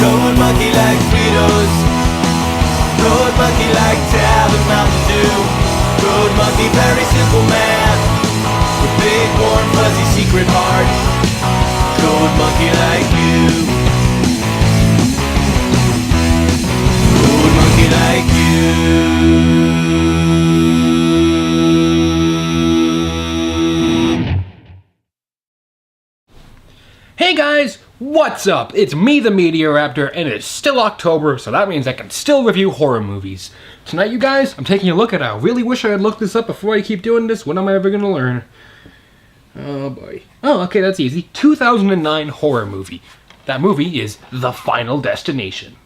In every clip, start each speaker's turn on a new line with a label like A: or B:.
A: Road monkey like Fritos. Road monkey like Tab and Mountain Dew. Road monkey, very simple man with big warm fuzzy secret heart. Road monkey like you. Road monkey like you.
B: Hey guys, what's up? It's me, the Meteoraptor, and it's still October, so that means I can still review horror movies. Tonight, you guys, I'm taking a look at I really wish I had looked this up before I keep doing this. When am I ever gonna learn? Oh boy. Oh, okay, that's easy. 2009 horror movie. That movie is The Final Destination.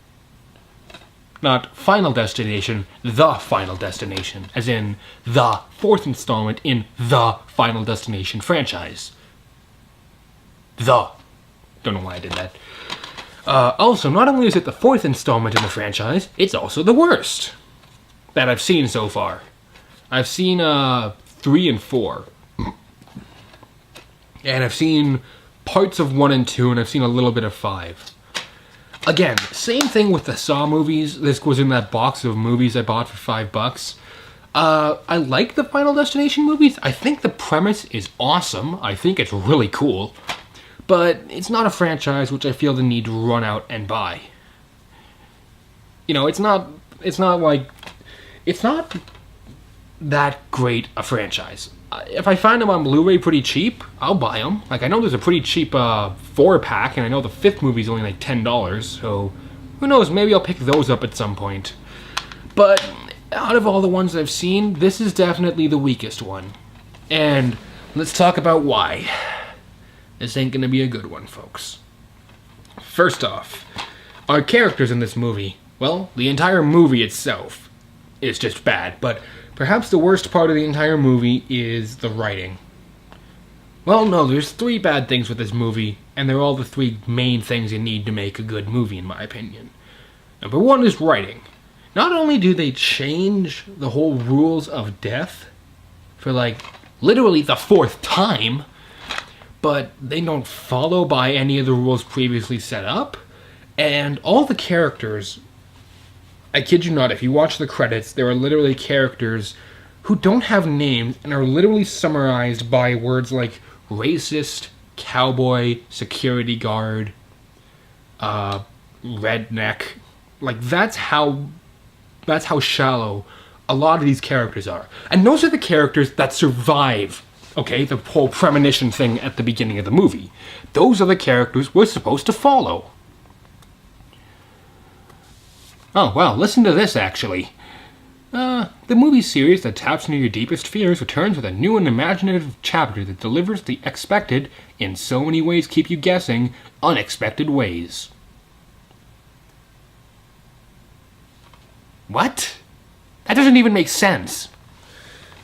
B: Not Final Destination, The Final Destination, as in the fourth installment in the Final Destination franchise. Don't know why I did that. Also, not only is it the fourth installment in the franchise, it's also the worst that I've seen so far. I've seen 3 and 4. And I've seen parts of 1 and 2, and I've seen a little bit of 5. Again, same thing with the Saw movies. This was in that box of movies I bought for $5. I like the Final Destination movies. I think the premise is awesome. I think it's really cool. But it's not a franchise which I feel the need to run out and buy. You know, it's not that great a franchise. If I find them on Blu-ray pretty cheap, I'll buy them. Like, I know there's a pretty cheap 4-pack, and I know the 5th movie's only like $10, so who knows, maybe I'll pick those up at some point. But out of all the ones I've seen, this is definitely the weakest one. And let's talk about why. This ain't gonna be a good one, folks. First off, our characters in this movie, well, the entire movie itself is just bad, but perhaps the worst part of the entire movie is the writing. Well, no, there's 3 bad things with this movie, and they're all the 3 main things you need to make a good movie, in my opinion. Number 1 is writing. Not only do they change the whole rules of death for, like, literally the 4th time, but they don't follow by any of the rules previously set up. And all the characters, I kid you not, if you watch the credits, there are literally characters who don't have names and are literally summarized by words like racist, cowboy, security guard, redneck. Like, that's how shallow a lot of these characters are. And those are the characters that survive. Okay, the whole premonition thing at the beginning of the movie. Those are the characters we're supposed to follow. Oh, well, listen to this, actually. The movie series that taps into your deepest fears returns with a new and imaginative chapter that delivers the expected, in so many ways keep you guessing, unexpected ways. What? That doesn't even make sense.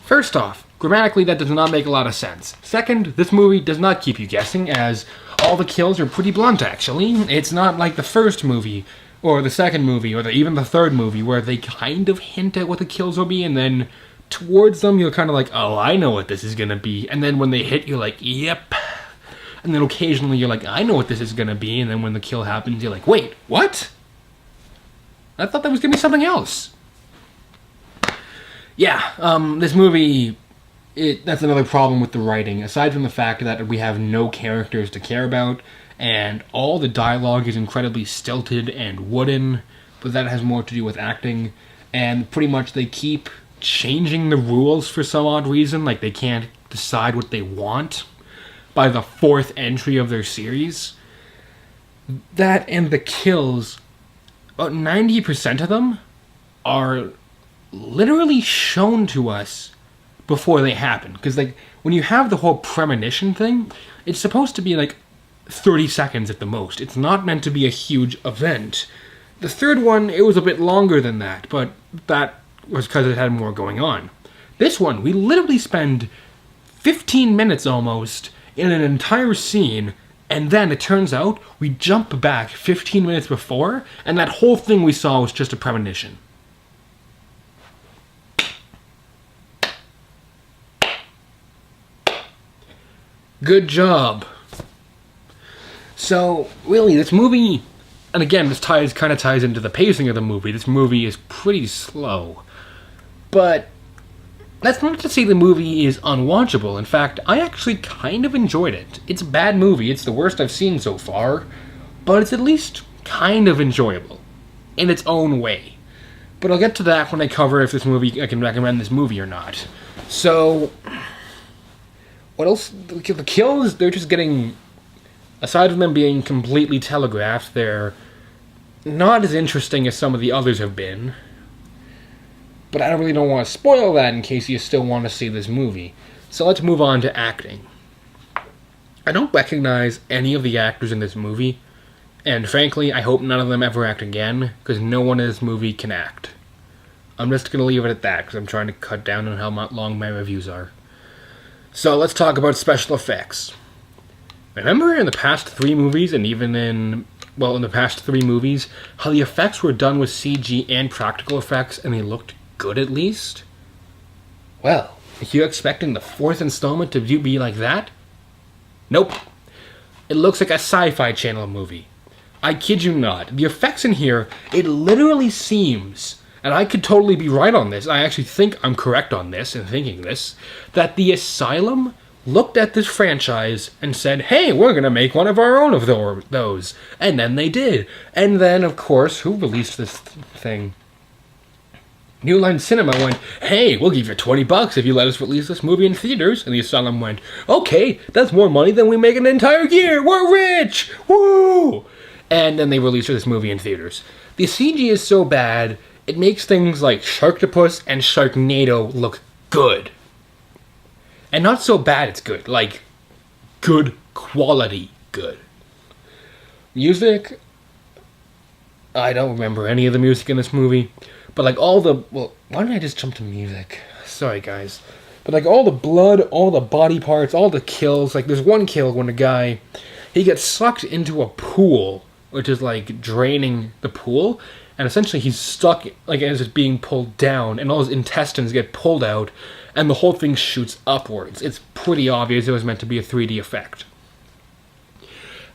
B: First off, grammatically, that does not make a lot of sense. Second, this movie does not keep you guessing, as all the kills are pretty blunt, actually. It's not like the first movie, or the second movie, or even the third movie, where they kind of hint at what the kills will be, and then towards them, you're kind of like, oh, I know what this is gonna be. And then when they hit, you're like, yep. And then occasionally, you're like, I know what this is gonna be. And then when the kill happens, you're like, wait, what? I thought that was gonna be something else. Yeah, this movie... that's another problem with the writing, aside from the fact that we have no characters to care about, and all the dialogue is incredibly stilted and wooden, but that has more to do with acting, and pretty much they keep changing the rules for some odd reason, like they can't decide what they want by the 4th entry of their series. That and the kills, about 90% of them are literally shown to us before they happen. Because, like, when you have the whole premonition thing, it's supposed to be, like, 30 seconds at the most. It's not meant to be a huge event. The third one, it was a bit longer than that, but that was because it had more going on. This one, we literally spend 15 minutes almost in an entire scene, and then it turns out we jump back 15 minutes before, and that whole thing we saw was just a premonition. Good job. So, really, this movie And again, this kind of ties into the pacing of the movie. This movie is pretty slow. But that's not to say the movie is unwatchable. In fact, I actually kind of enjoyed it. It's a bad movie. It's the worst I've seen so far. But it's at least kind of enjoyable. In its own way. But I'll get to that when I cover if this movie, I can recommend this movie or not. So, what else? The kills, they're just getting, aside from them being completely telegraphed, they're not as interesting as some of the others have been. But I really don't want to spoil that in case you still want to see this movie. So let's move on to acting. I don't recognize any of the actors in this movie. And frankly, I hope none of them ever act again, because no one in this movie can act. I'm just going to leave it at that, because I'm trying to cut down on how long my reviews are. So let's talk about special effects. Remember in the past 3 movies, and even in the past 3 movies, how the effects were done with CG and practical effects, and they looked good at least? Well, if you're expecting the 4th installment to be like that? Nope. It looks like a Sci-Fi Channel movie. I kid you not. The effects in here, it literally seems, and I could totally be right on this, I actually think I'm correct on this in thinking this, that the Asylum looked at this franchise and said, hey, we're going to make one of our own of those. And then they did. And then, of course, who released this thing? New Line Cinema went, hey, we'll give you $20 if you let us release this movie in theaters. And the Asylum went, okay, that's more money than we make in an entire year. We're rich! Woo! And then they released this movie in theaters. The CG is so bad, it makes things like Sharktopus and Sharknado look good. And not so bad it's good, like good quality good. Music, I don't remember any of the music in this movie, but like all the, well, why didn't I just jump to music? Sorry guys. But like all the blood, all the body parts, all the kills, like there's one kill when a guy, he gets sucked into a pool, which is like draining the pool, and essentially he's stuck like as it's being pulled down, and all his intestines get pulled out, and the whole thing shoots upwards. It's pretty obvious it was meant to be a 3D effect.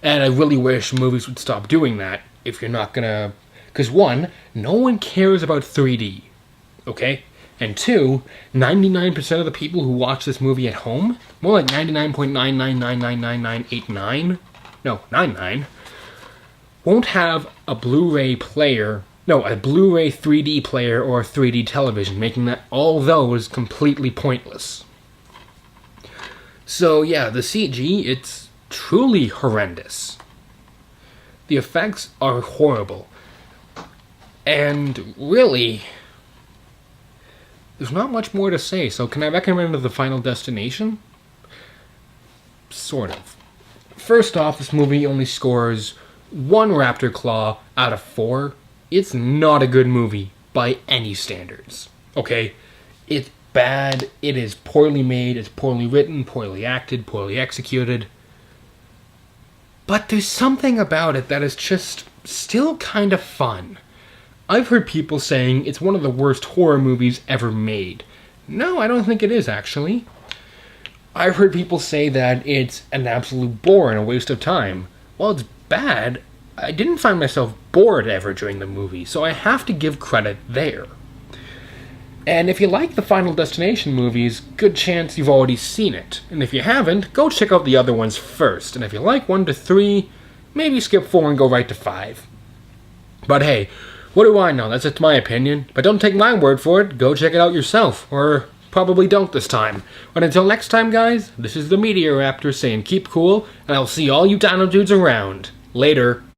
B: And I really wish movies would stop doing that if you're not gonna... Because one, no one cares about 3D, okay? And two, 99% of the people who watch this movie at home, more like 99.9999989, no, 99, won't have a Blu-ray player... No, a Blu-ray 3D player or a 3D television, making that all those completely pointless. So yeah, the CG, it's truly horrendous. The effects are horrible. And really, there's not much more to say, so can I recommend The Final Destination? Sort of. First off, this movie only scores 1 raptor claw out of 4. It's not a good movie by any standards, okay? It's bad, it is poorly made, it's poorly written, poorly acted, poorly executed. But there's something about it that is just still kind of fun. I've heard people saying it's one of the worst horror movies ever made. No, I don't think it is, actually. I've heard people say that it's an absolute bore and a waste of time. While it's bad, I didn't find myself bored ever during the movie, so I have to give credit there. And if you like the Final Destination movies, good chance you've already seen it. And if you haven't, go check out the other ones first. And if you like 1 to 3, maybe skip 4 and go right to 5. But hey, what do I know? That's just my opinion. But don't take my word for it. Go check it out yourself. Or probably don't this time. But until next time, guys, this is the Meteor Raptor saying keep cool, and I'll see all you dino dudes around. Later.